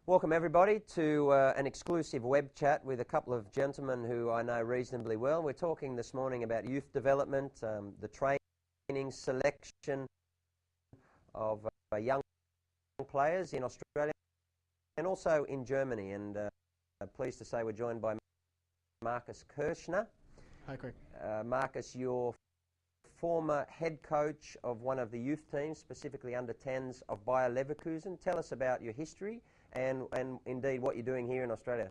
Welcome everybody to an exclusive web chat with a couple of gentlemen who I know reasonably well. We're talking this morning about youth development, the training selection of young players in Australia and also in Germany. And pleased to say we're joined by Markus Kirchner. Hi, Craig. Markus, you're former head coach of one of the youth teams, specifically under 10s of Bayer Leverkusen. Tell us about your history and indeed what you're doing here in Australia.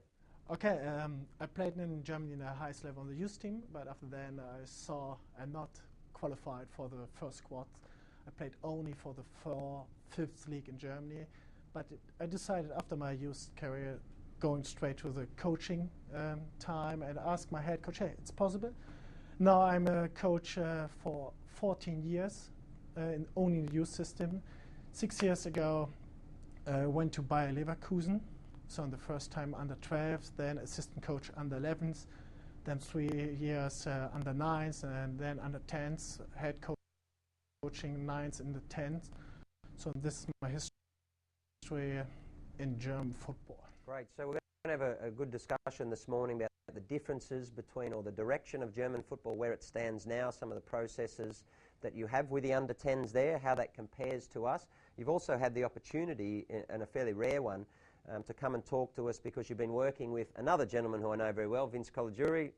Okay, I played in Germany in the highest level on the youth team, but after then I saw I'm not qualified for the first squad. I played only for the fifth league in Germany, but I decided after my youth career going straight to the coaching time and asked my head coach, hey, it's possible. Now I'm a coach for 14 years in only the youth system. 6 years ago went to Bayer Leverkusen, so in the first time under 12s, then assistant coach under 11s, then 3 years under 9s, and then under 10s, head coaching 9s and the 10s. So this is my history in German football. Great. So we're going to have a good discussion this morning about the differences between, or the direction of German football, where it stands now, some of the processes that you have with the under 10s there, how that compares to us. You've also had the opportunity, and a fairly rare one, to come and talk to us because you've been working with another gentleman who I know very well, Colagiuri.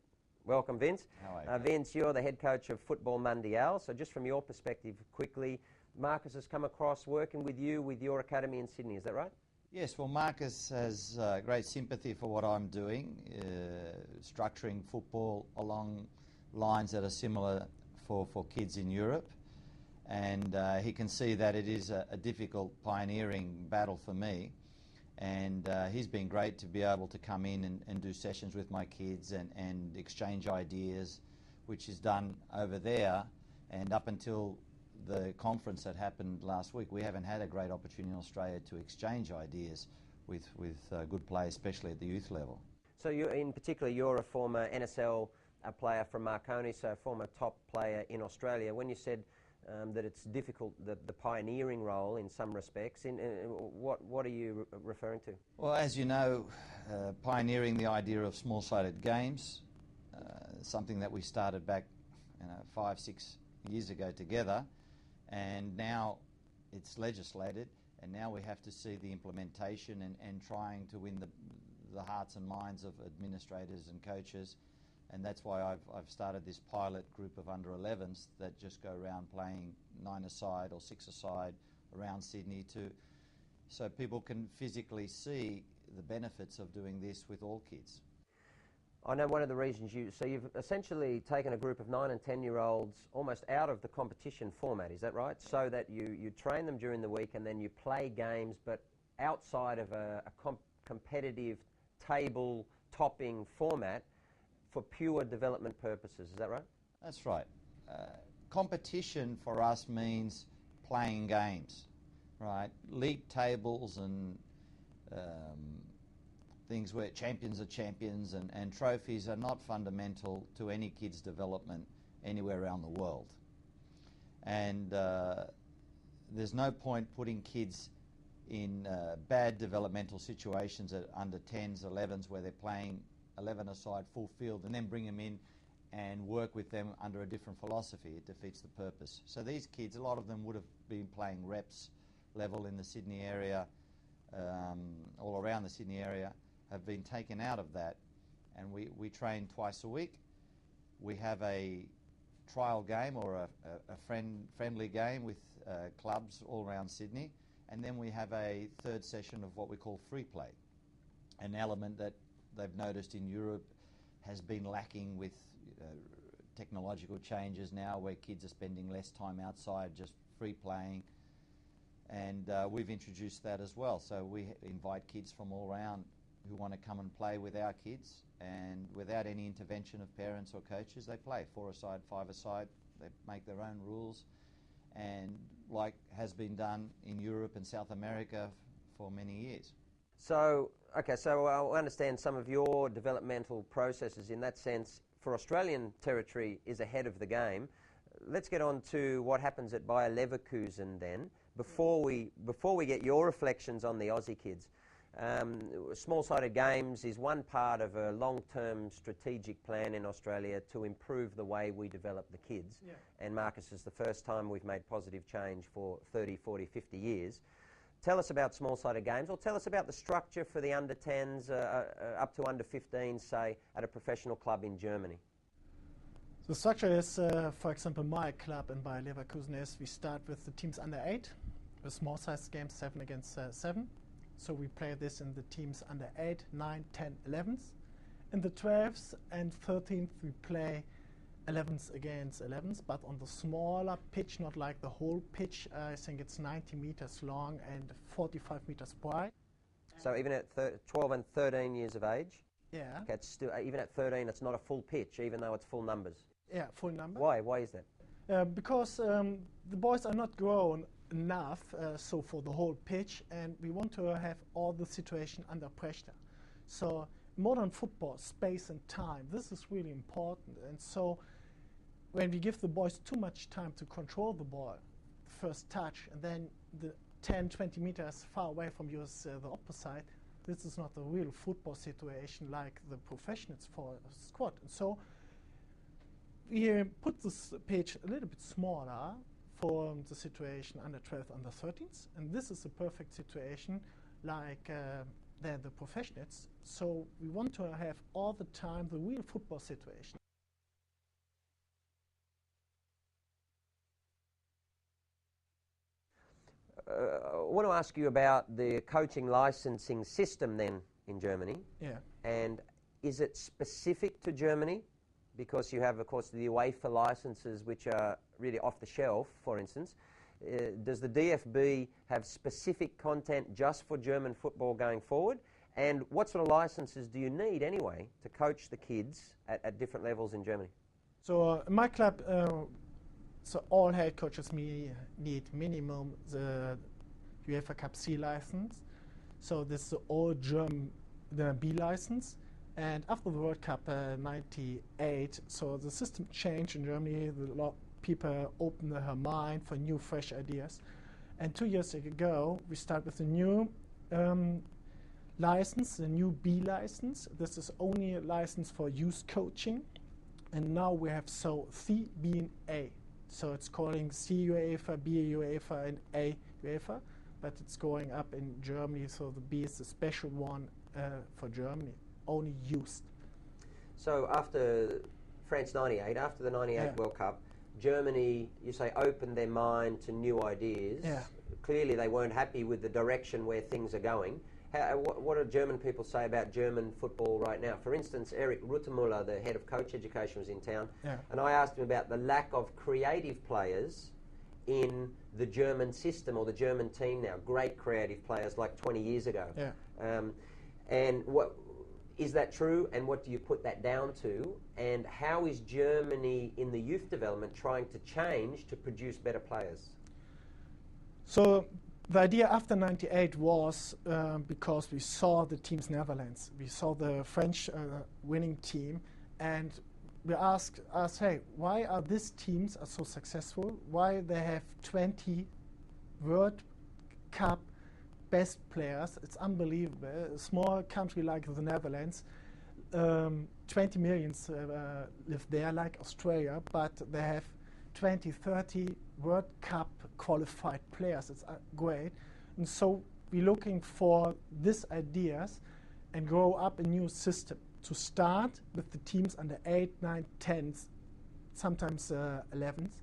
Welcome, Vince. How are you? Vince, you're the head coach of Football Mundial. So just from your perspective, quickly, Markus has come across working with you with your academy in Sydney. Is that right? Yes, well, Markus has great sympathy for what I'm doing, structuring football along lines that are similar for kids in Europe. And he can see that it is a difficult pioneering battle for me. And he's been great to be able to come in and do sessions with my kids and exchange ideas, which is done over there. And up until the conference that happened last week, we haven't had a great opportunity in Australia to exchange ideas with good players, especially at the youth level. So you, in particular, you're a former NSL player from Marconi, so a former top player in Australia. When you said that it's difficult, the pioneering role in some respects, what are you referring to? Well, as you know, pioneering the idea of small-sided games, something that we started back 5-6 years ago together, and now it's legislated, and now we have to see the implementation and trying to win the hearts and minds of administrators and coaches. And that's why I've started this pilot group of under 11s that just go around playing 9-a-side or 6-a-side around Sydney so people can physically see the benefits of doing this with all kids. I know one of the reasons so you've essentially taken a group of 9 and 10-year-olds almost out of the competition format, is that right? So that you train them during the week and then you play games, but outside of a competitive table-topping format for pure development purposes, is that right? That's right. Competition for us means playing games, right? League tables and things where champions are champions and trophies are not fundamental to any kid's development anywhere around the world. And there's no point putting kids in bad developmental situations at under 10s, 11s, where they're playing 11-a-side full field and then bring them in and work with them under a different philosophy. It defeats the purpose. So these kids, a lot of them would have been playing reps level in the Sydney area, all around the Sydney area, have been taken out of that, and we train twice a week. We have a trial game or a friendly game with clubs all around Sydney, and then we have a third session of what we call free play, an element that they've noticed in Europe has been lacking with technological changes now, where kids are spending less time outside just free playing, and we've introduced that as well. So we invite kids from all around who want to come and play with our kids, and without any intervention of parents or coaches, they play 4-a-side, 5-a-side. They make their own rules, and like has been done in Europe and South America for many years. So, okay, so I understand some of your developmental processes in that sense for Australian territory is ahead of the game. Let's get on to what happens at Bayer Leverkusen then, before we get your reflections on the Aussie kids. Small-sided games is one part of a long-term strategic plan in Australia to improve the way we develop the kids. Yeah. And Markus, is the first time we've made positive change for 30, 40, 50 years. Tell us about small-sided games, or tell us about the structure for the under-10s up to under-15s, say, at a professional club in Germany. The structure is, for example, my club and by Leverkusen is we start with the teams under 8, with small-sized games 7 against 7. So we play this in the teams under 8, 9, 10, 11s. In the 12s and 13th we play 11s against 11s, but on the smaller pitch, not like the whole pitch. I think it's 90 meters long and 45 meters wide. So even at 12 and 13 years of age? Yeah. Okay, it's still, even at 13, it's not a full pitch, even though it's full numbers. Yeah, full number. Why? Why is that? Because the boys are not grown enough so for the whole pitch, and we want to have all the situation under pressure. So modern football, space and time, this is really important. And so when we give the boys too much time to control the ball, first touch, and then the 10, 20 meters far away from you is the opposite, this is not a real football situation like the professionals for a squad. And so we put this pitch a little bit smaller for the situation under 12, under 13s, and this is a perfect situation like they're the professionals. So we want to have all the time the real football situation. I want to ask you about the coaching licensing system then in Germany. Yeah. And is it specific to Germany? Because you have, of course, the UEFA licenses, which are really off the shelf, for instance. Does the DFB have specific content just for German football going forward? And what sort of licenses do you need anyway to coach the kids at different levels in Germany? So in my club, so all head coaches need minimum the UEFA Cup C license. So this is the all German B license. And after the World Cup 98, so the system changed in Germany. A lot of people opened their mind for new, fresh ideas. And 2 years ago, we started with a new license, the new B license. This is only a license for youth coaching. And now we have so C, B, and A. So it's calling C UEFA, B UEFA, and A UEFA. But it's going up in Germany, so the B is the special one for Germany, only used. So after France 98, after the 98 World Cup, Germany, you say, opened their mind to new ideas. Yeah. Clearly they weren't happy with the direction where things are going. What do German people say about German football right now? For instance, Erich Ruttermuller, the head of coach education, was in town, and I asked him about the lack of creative players in the German system or the German team now. Great creative players like 20 years ago. Yeah. And what is that true, and what do you put that down to? And how is Germany in the youth development trying to change to produce better players? So the idea after 98 was because we saw the teams Netherlands, we saw the French winning team, and we asked us, hey, why are these teams so successful? Why they have 20 World Cup best players? It's unbelievable. A small country like the Netherlands, 20 million live there, like Australia, but they have 20, 30 World Cup qualified players. It's great. And so we're looking for these ideas and grow up a new system to start with the teams under 8, 9, 10s, sometimes 11s,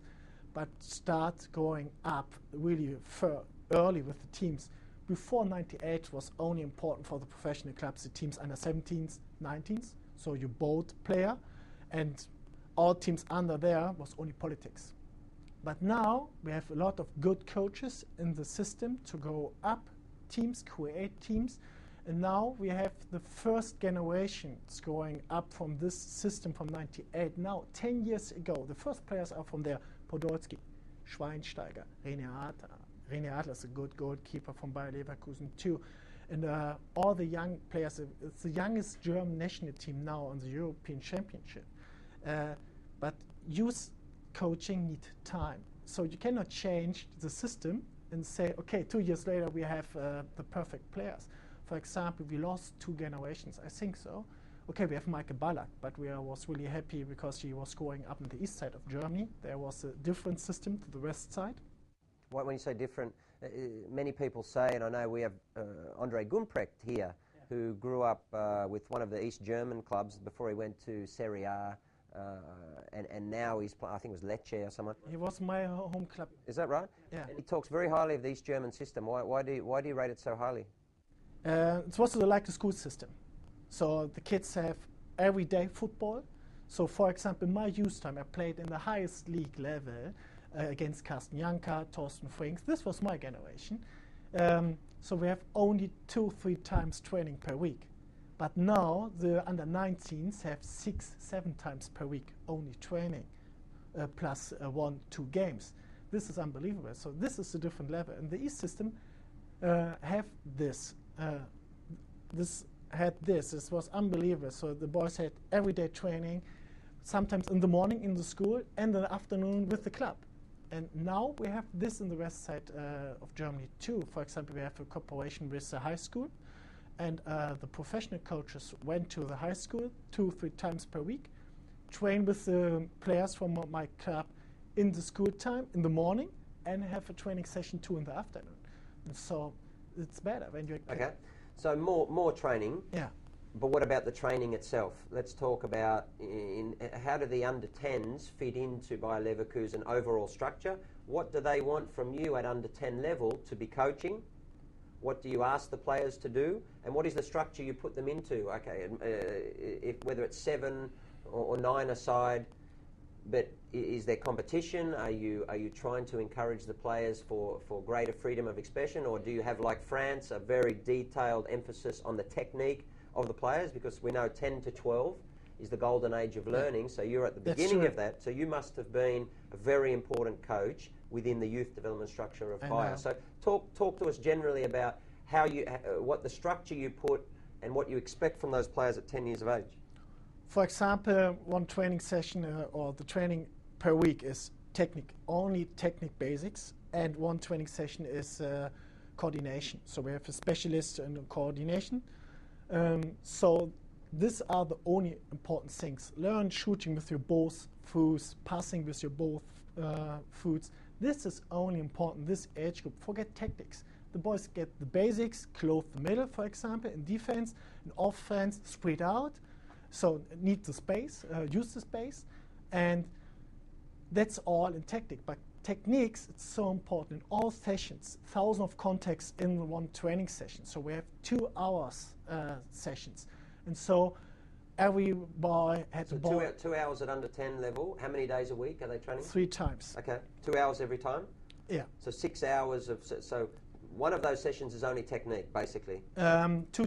but start going up really early with the teams. Before 98 was only important for the professional clubs, the teams under 17s, 19s, so you both player, and all teams under there was only politics. But now we have a lot of good coaches in the system to go up teams, create teams, and now we have the first generations going up from this system from 98. Now, 10 years ago, the first players are from there: Podolski, Schweinsteiger, René Adler. René Adler is a good goalkeeper from Bayer Leverkusen too. And all the young players, it's the youngest German national team now on the European Championship. But youth coaching need time. So you cannot change the system and say, okay, 2 years later we have the perfect players. For example, we lost 2 generations, I think so. Okay, we have Michael Ballack, but we was really happy because he was growing up on the east side of Germany. There was a different system to the west side. When you say different, many people say, and I know we have Andre Gumprecht here, who grew up with one of the East German clubs before he went to Serie A, and now he's, I think it was Lecce or someone. He was my home club. Is that right? Yeah. And he talks very highly of the East German system. Why do you rate it so highly? It's also like the school system. So the kids have everyday football. So for example, in my youth time, I played in the highest league level against Carsten Janka, Thorsten Frings. This was my generation. So we have only 2-3 times training per week. But now the under-19s have 6-7 times per week only training, plus 1-2 games. This is unbelievable. So this is a different level. And the East system have this. This was unbelievable. So the boys had everyday training, sometimes in the morning in the school and in the afternoon with the club. And now we have this in the west side of Germany too. For example, we have a cooperation with the high school, and the professional coaches went to the high school 2-3 times per week, train with the players from my club in the school time in the morning, and have a training session too in the afternoon. And so it's better when you okay. So more training. Yeah. But what about the training itself? Let's talk about how do the under-10s fit into Bayer Leverkusen overall structure? What do they want from you at under-10 level to be coaching? What do you ask the players to do? And what is the structure you put them into? Okay, whether it's 7 or 9 aside, but is there competition? Are you trying to encourage the players for greater freedom of expression, or do you have, like France, a very detailed emphasis on the technique of the players? Because we know 10 to 12 is the golden age of learning, so you're at the beginning of that, so you must have been a very important coach within the youth development structure of Bayer. So talk to us generally about how what the structure you put and what you expect from those players at 10 years of age. For example, one training session or the training per week is only technique basics, and one training session is coordination. So we have a specialist in coordination. So these are the only important things. Learn shooting with your both foots, passing with your both foots. This is only important, this age group. Forget tactics. The boys get the basics, close the middle, for example, in defense, in offense, spread out. So need the space, use the space, and that's all in tactic. But techniques, it's so important in all sessions, thousands of contacts in one training session. So we have 2 hours sessions. And so every boy had so the ball. 2 hours at under 10 level. How many days a week are they training? 3 times. Okay, 2 hours every time? Yeah. So 6 hours of, so one of those sessions is only technique, basically. 2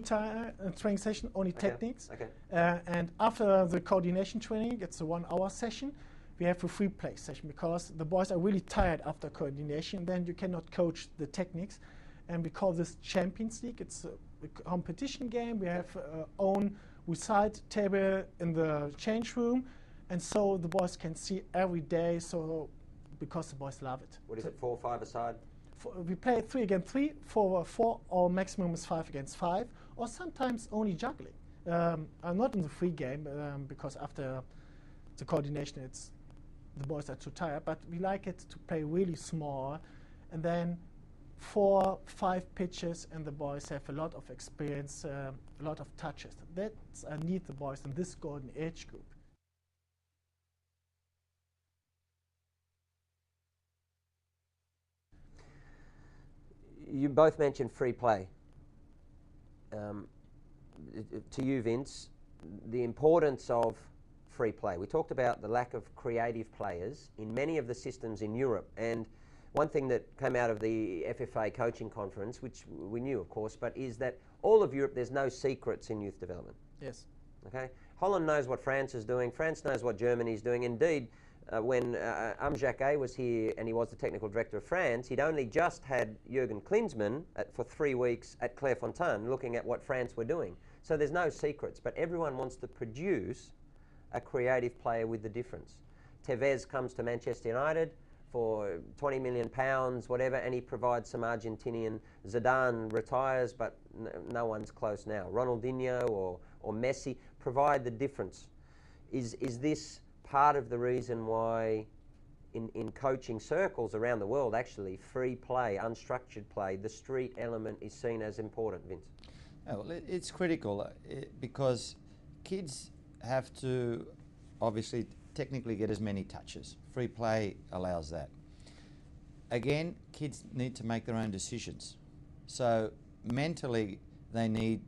training session, only techniques. Okay. And after the coordination training, it's a 1 hour session. We have a free play session because the boys are really tired after coordination. Then you cannot coach the techniques. And we call this Champions League. It's a competition game. We have own recite table in the change room. And so the boys can see every day, so because the boys love it. What is it, 4 or 5 aside? We play 3 against 3, 4 4, or maximum is 5 against 5, or sometimes only juggling. I'm not in the free game because after the coordination, the boys are too tired. But we like it to play really small, and then 4, 5 pitches, and the boys have a lot of experience, a lot of touches. That's I need the boys in this golden age group. You both mentioned free play. To you, Vince, the importance of free play. We talked about the lack of creative players in many of the systems in Europe, and one thing that came out of the FFA coaching conference, which we knew of course, but is that all of Europe, there's no secrets in youth development. Yes. Okay. Holland knows what France is doing. France knows what Germany is doing. Indeed, when Jacquet was here and he was the technical director of France, he'd only just had Jürgen Klinsmann for 3 weeks at Clairefontaine looking at what France were doing. So there's no secrets, but everyone wants to produce a creative player with the difference. Tevez comes to Manchester United for £20 million, whatever, and he provides some Argentinian. Zidane retires, but no one's close now. Ronaldinho or Messi provide the difference. Is this part of the reason why in coaching circles around the world, actually, free play, unstructured play, the street element is seen as important, Vince? Oh, well, it's critical because kids have to obviously technically get as many touches. Free play allows that. Again, kids need to make their own decisions. So mentally, they need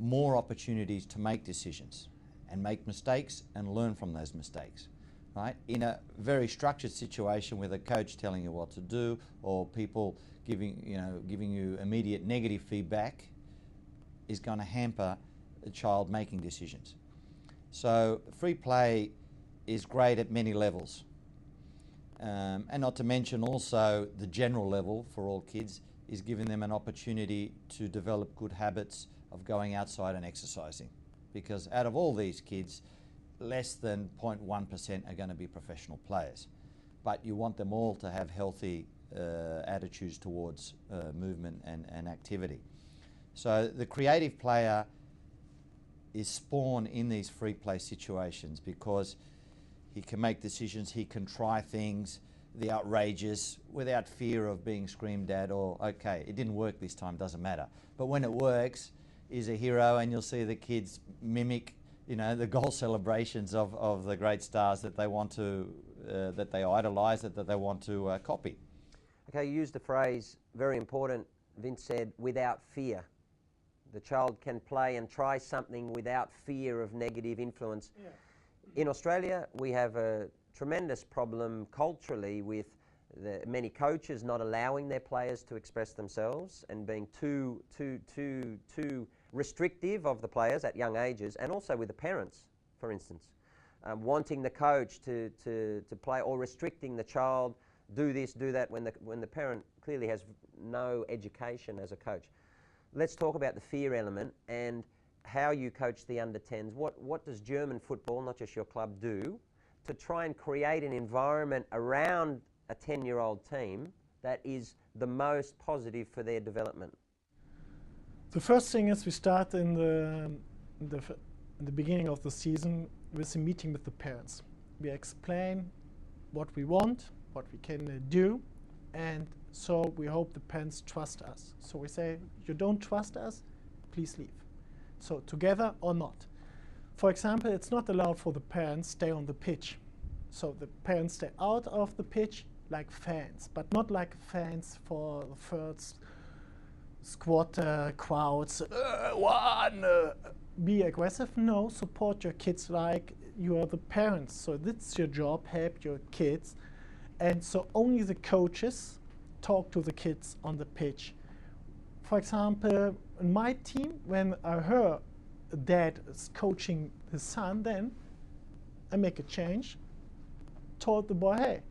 more opportunities to make decisions and make mistakes and learn from those mistakes. Right? In a very structured situation with a coach telling you what to do, or people giving you immediate negative feedback, is going to hamper a child making decisions. So free play is great at many levels. And not to mention also the general level for all kids is giving them an opportunity to develop good habits of going outside and exercising. Because out of all these kids, less than 0.1% are going to be professional players. But you want them all to have healthy attitudes towards movement and activity. So the creative player is spawned in these free play situations because he can make decisions, he can try things, the outrageous, without fear of being screamed at or, okay, it didn't work this time, doesn't matter. But when it works, he's a hero, and you'll see the kids mimic the goal celebrations of the great stars that they want to, that they idolise, that they want to copy. Okay, you used the phrase, very important, Vince said, without fear. The child can play and try something without fear of negative influence. Yeah. In Australia, we have a tremendous problem culturally with many coaches not allowing their players to express themselves and being too restrictive of the players at young ages, and also with the parents, for instance, wanting the coach to play or restricting the child, do this, do that, when the parent clearly has no education as a coach. Let's talk about the fear element and how you coach the under-10s. What does German football, not just your club, do to try and create an environment around a 10-year-old team that is the most positive for their development? The first thing is we start in the beginning of the season with a meeting with the parents. We explain what we want, what we can do, and so we hope the parents trust us. So we say, you don't trust us, please leave. So together or not. For example, it's not allowed for the parents stay on the pitch. So the parents stay out of the pitch like fans, but not like fans for the first squad crowds. Be aggressive. No, support your kids like you are the parents. So that's your job, help your kids. And so only the coaches talk to the kids on the pitch. For example, in my team, when I heard a dad is coaching his son, then I make a change, told the boy, hey,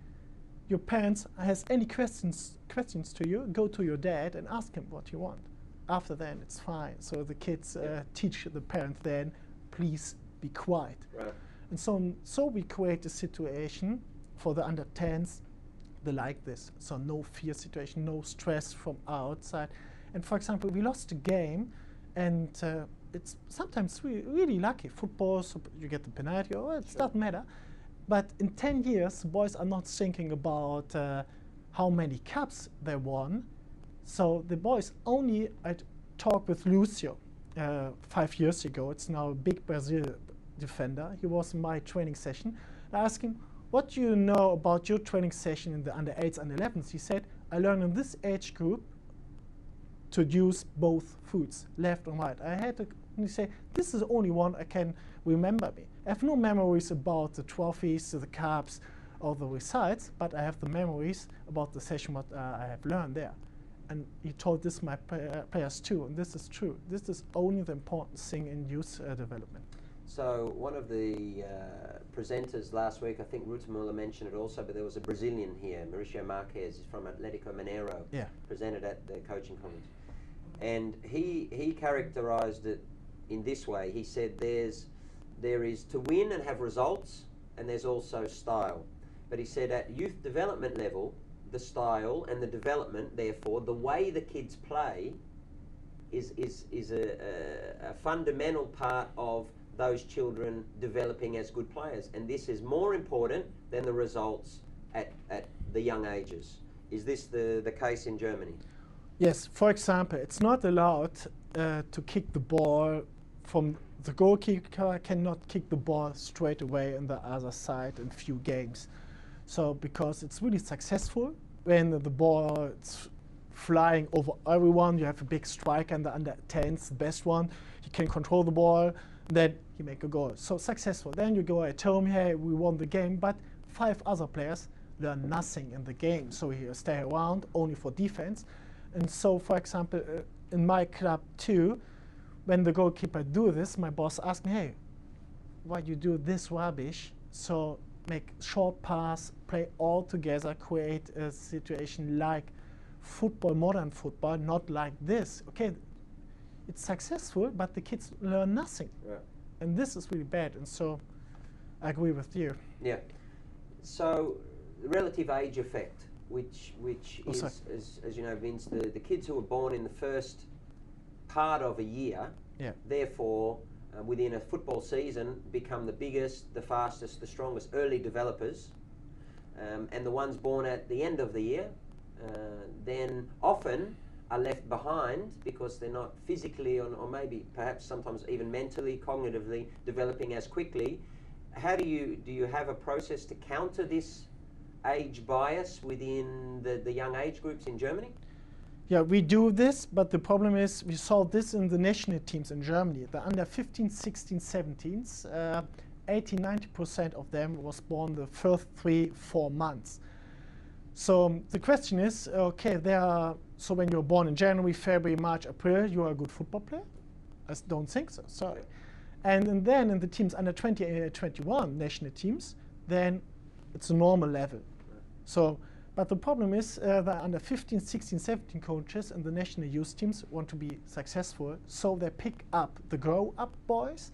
your parents has any questions to you, go to your dad and ask him what you want. After then, it's fine. So the kids teach the parents then, please be quiet. Right. And so we create a situation for the under-10s, they like this. So no fear situation, no stress from outside. And for example, we lost a game, and it's sometimes really lucky. Football, so you get the penalty, or it doesn't matter. But in 10 years, the boys are not thinking about how many cups they won. So the boys only, I talked with Lucio 5 years ago. It's now a big Brazil defender. He was in my training session. I asked him, what do you know about your training session in the under-8s and 11s? He said, I learned in this age group to use both foods, left and right. I had to say, this is the only one I can remember me. I have no memories about the trophies, the cups, or the results, but I have the memories about the session what I have learned there. And he told this to my players too, and this is true. This is only the important thing in youth development. So one of the presenters last week, I think Ruta Muller mentioned it also, but there was a Brazilian here, Mauricio Marques, from Atlético Mineiro, presented at the coaching conference. And he characterized it in this way. He said there is to win and have results, and there's also style. But he said at youth development level, the style and the development, therefore, the way the kids play is a fundamental part of those children developing as good players, and this is more important than the results at the young ages. Is this the case in Germany? Yes, for example, it's not allowed to kick the ball from the goalkeeper cannot kick the ball straight away on the other side in few games. So because it's really successful when the ball is flying over everyone, you have a big striker and the under 10s, the best one, he can control the ball, then he make a goal. So successful. Then you go at home, hey, we won the game, but 5 other players learn nothing in the game. So he stay around only for defense. And so, for example, in my club too, when the goalkeeper do this, my boss asked me, hey, why you do this rubbish? So make short pass, play all together, create a situation like football, modern football, not like this. Okay, it's successful, but the kids learn nothing. Yeah. And this is really bad. And so I agree with you. Yeah. So relative age effect, which is, as you know, Vince, the kids who are born in the first part of a year, therefore, within a football season, become the biggest, the fastest, the strongest early developers. And the ones born at the end of the year, then often are left behind because they're not physically or maybe perhaps sometimes even mentally, cognitively developing as quickly. How do you have a process to counter this age bias within the young age groups in Germany? Yeah, we do this, but the problem is we saw this in the national teams in Germany. The under 15, 16, 17s, 80-90% of them was born the first 3-4 months. So the question is, okay, so when you're born in January, February, March, April, you are a good football player? I don't think so, sorry. And then in the teams under 20 and 21 national teams, then it's a normal level. So, but the problem is the under 15, 16, 17 coaches and the national youth teams want to be successful, so they pick up the grow-up boys,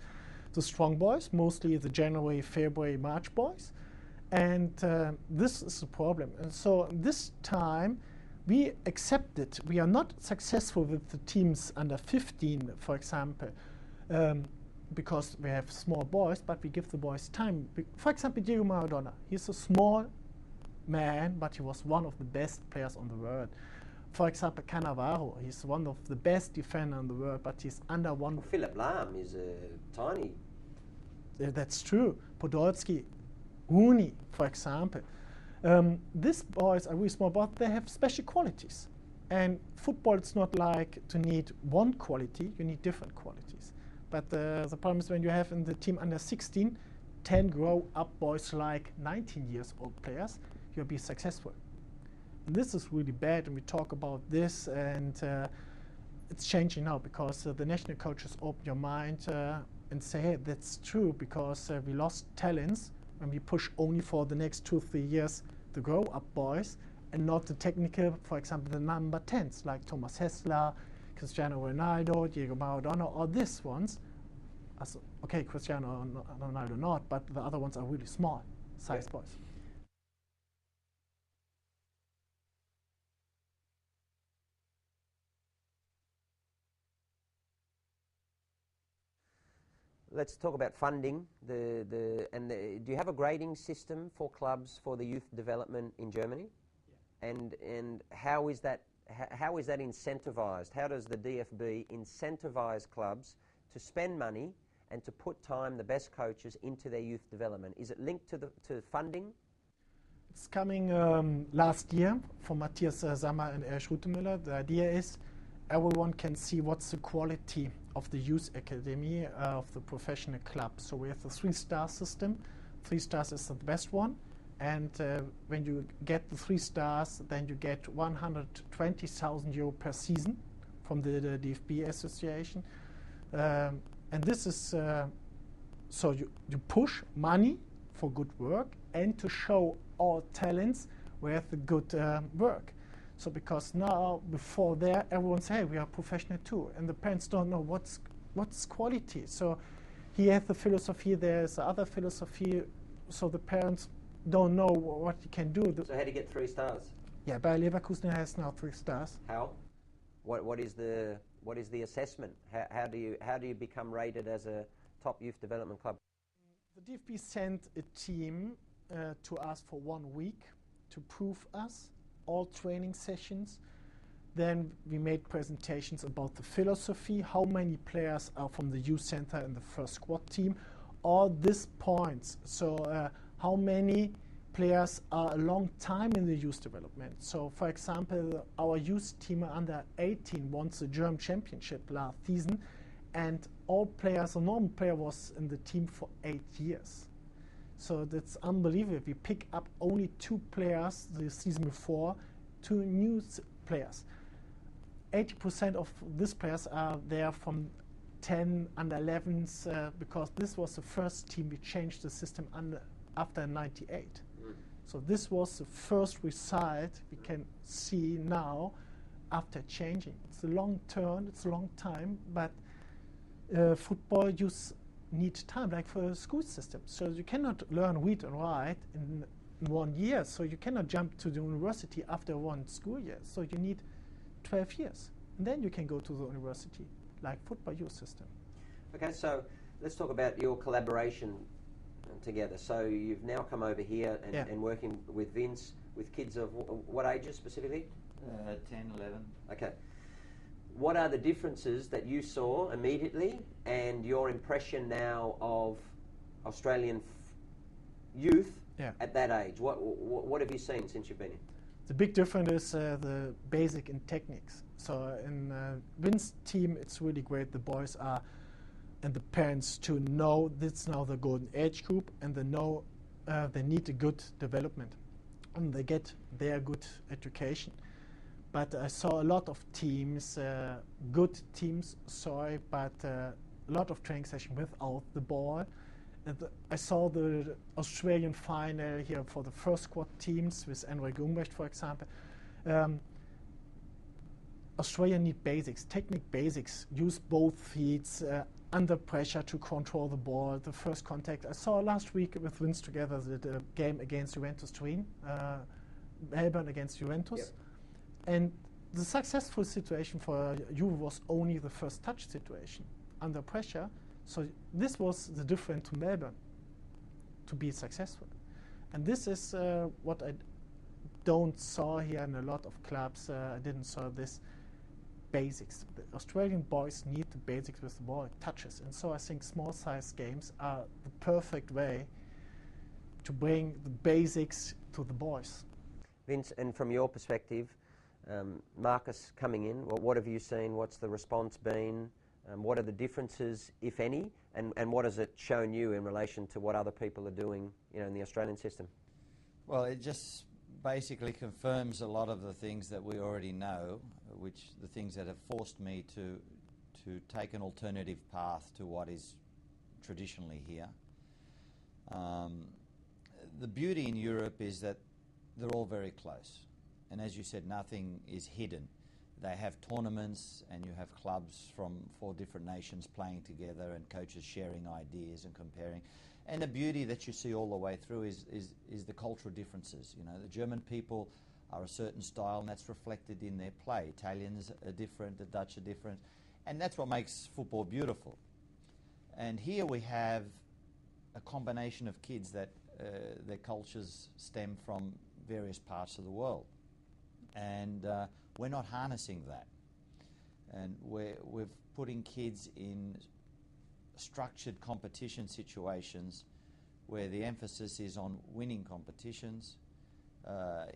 the strong boys, mostly the January, February, March boys, and this is the problem. And so this time we accept it. We are not successful with the teams under 15, for example, because we have small boys, but we give the boys time. For example, Diego Maradona, he's a small man, but he was one of the best players on the world. For example, Cannavaro, he's one of the best defenders in the world, but he's under one. Well, Philip Lahm is tiny. That's true. Podolski, Rooney, for example. These boys are really small, but they have special qualities. And football, it's not like to need one quality, you need different qualities. But the problem is when you have in the team under 16, 10 grow-up boys like 19 years old players, you'll be successful. And this is really bad, and we talk about this, and it's changing now because the national coaches open your mind and say, hey, that's true, because we lost talents when we push only for the next 2-3 years the grow-up boys and not the technical, for example, the number 10s like Thomas Hessler, Cristiano Ronaldo, Diego Maradona, or these ones. Okay, Cristiano Ronaldo not, but the other ones are really small size boys. Let's talk about funding. Do you have a grading system for clubs for the youth development in Germany? Yeah. And how is that incentivized? How does the DFB incentivize clubs to spend money and to put time, the best coaches, into their youth development? Is it linked to funding? It's coming last year from Matthias Sammer and Erich Rutemüller. The idea is everyone can see what's the quality of the youth academy of the professional club. So we have the 3-star system. 3 stars is the best one. And when you get the 3 stars, then you get 120,000 euro per season from the DFB association. And this is, so you push money for good work and to show all talents with the good work. So because now, before there, everyone says, hey, we are professional too. And the parents don't know what's quality. So he has the philosophy, there's the other philosophy, so the parents don't know what you can do. So how do you get 3 stars? Yeah, Bayer Leverkusen has now 3 stars. How? What is the What is the assessment? How do you become rated as a top youth development club? The DFB sent a team to us for 1 week to prove us all training sessions. Then we made presentations about the philosophy, how many players are from the youth center in the first squad team, all these points. So how many players are a long time in the youth development. So for example, our youth team under 18 won the German championship last season, and all players, a normal player was in the team for 8 years. So that's unbelievable. We pick up only 2 players the season before, 2 new players. 80% of these players are there from 10 under 11s because this was the first team we changed the system after 98. So this was the first result we can see now after changing. It's a long turn, it's a long time, but football youth need time, like for a school system. So you cannot learn read and write in 1 year. So you cannot jump to the university after 1 school year. So you need 12 years. And then you can go to the university, like football youth system. Okay, so let's talk about your collaboration together. So you've now come over here and working with Vince, with kids of what ages specifically? 10, 11. Okay. What are the differences that you saw immediately and your impression now of Australian youth at that age? What have you seen since you've been here? The big difference is the basic and techniques. So in Vince's team, it's really great. The boys are, and the parents to know this now the golden age group, and they know they need a good development, and they get their good education. But I saw a lot of teams, good teams, but a lot of training sessions without the ball. And I saw the Australian final here for the first squad teams with Enric Umbrecht, for example. Australia need basics, technique basics, use both feet under pressure to control the ball, the first contact. I saw last week with Vince together the game against Juventus Turin, Melbourne against Juventus. Yep. And the successful situation for Juve was only the first touch situation under pressure. So this was the difference to Melbourne to be successful. And this is what I don't saw here in a lot of clubs. I didn't saw this basics. The Australian boys need the basics with the ball, touches. And so I think small size games are the perfect way to bring the basics to the boys. Vince, and from your perspective, Markus coming in, what have you seen? What's the response been? What are the differences, if any, and what has it shown you in relation to what other people are doing, in the Australian system? Well, it just basically confirms a lot of the things that we already know, the things that have forced me to take an alternative path to what is traditionally here. The beauty in Europe is that they're all very close. And as you said, nothing is hidden. They have tournaments and you have clubs from 4 different nations playing together and coaches sharing ideas and comparing. And the beauty that you see all the way through is the cultural differences. The German people are a certain style and that's reflected in their play. Italians are different, the Dutch are different. And that's what makes football beautiful. And here we have a combination of kids that their cultures stem from various parts of the world. And we're not harnessing that. And we're putting kids in structured competition situations where the emphasis is on winning competitions.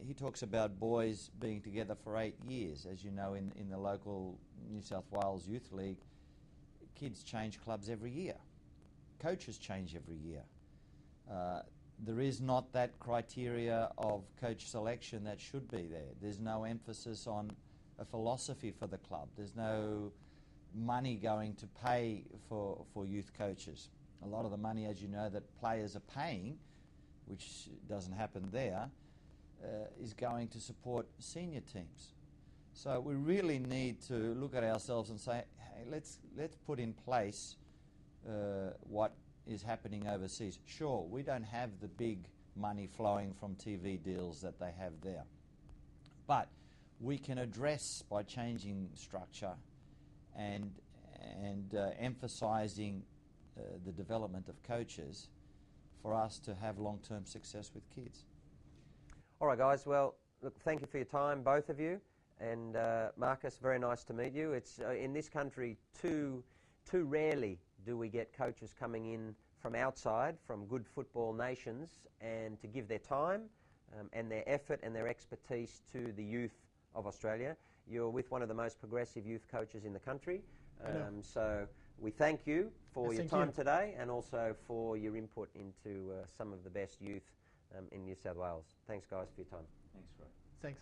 He talks about boys being together for 8 years. As you know, in the local New South Wales Youth League, kids change clubs every year. Coaches change every year. There is not that criteria of coach selection that should be there. There's no emphasis on a philosophy for the club. There's no money going to pay for youth coaches. A lot of the money, as you know, that players are paying, which doesn't happen there, is going to support senior teams. So we really need to look at ourselves and say, hey, let's put in place what is happening overseas. Sure, we don't have the big money flowing from TV deals that they have there. But we can address, by changing structure, and emphasising the development of coaches for us to have long-term success with kids. All right, guys. Well, look, thank you for your time, both of you. And Markus, very nice to meet you. It's in this country too rarely do we get coaches coming in from outside, from good football nations, and to give their time and their effort and their expertise to the youth of Australia. You're with one of the most progressive youth coaches in the country. So we thank you for your time today, and also for your input into some of the best youth in New South Wales. Thanks, guys, for your time. Thanks, Ray. Thanks.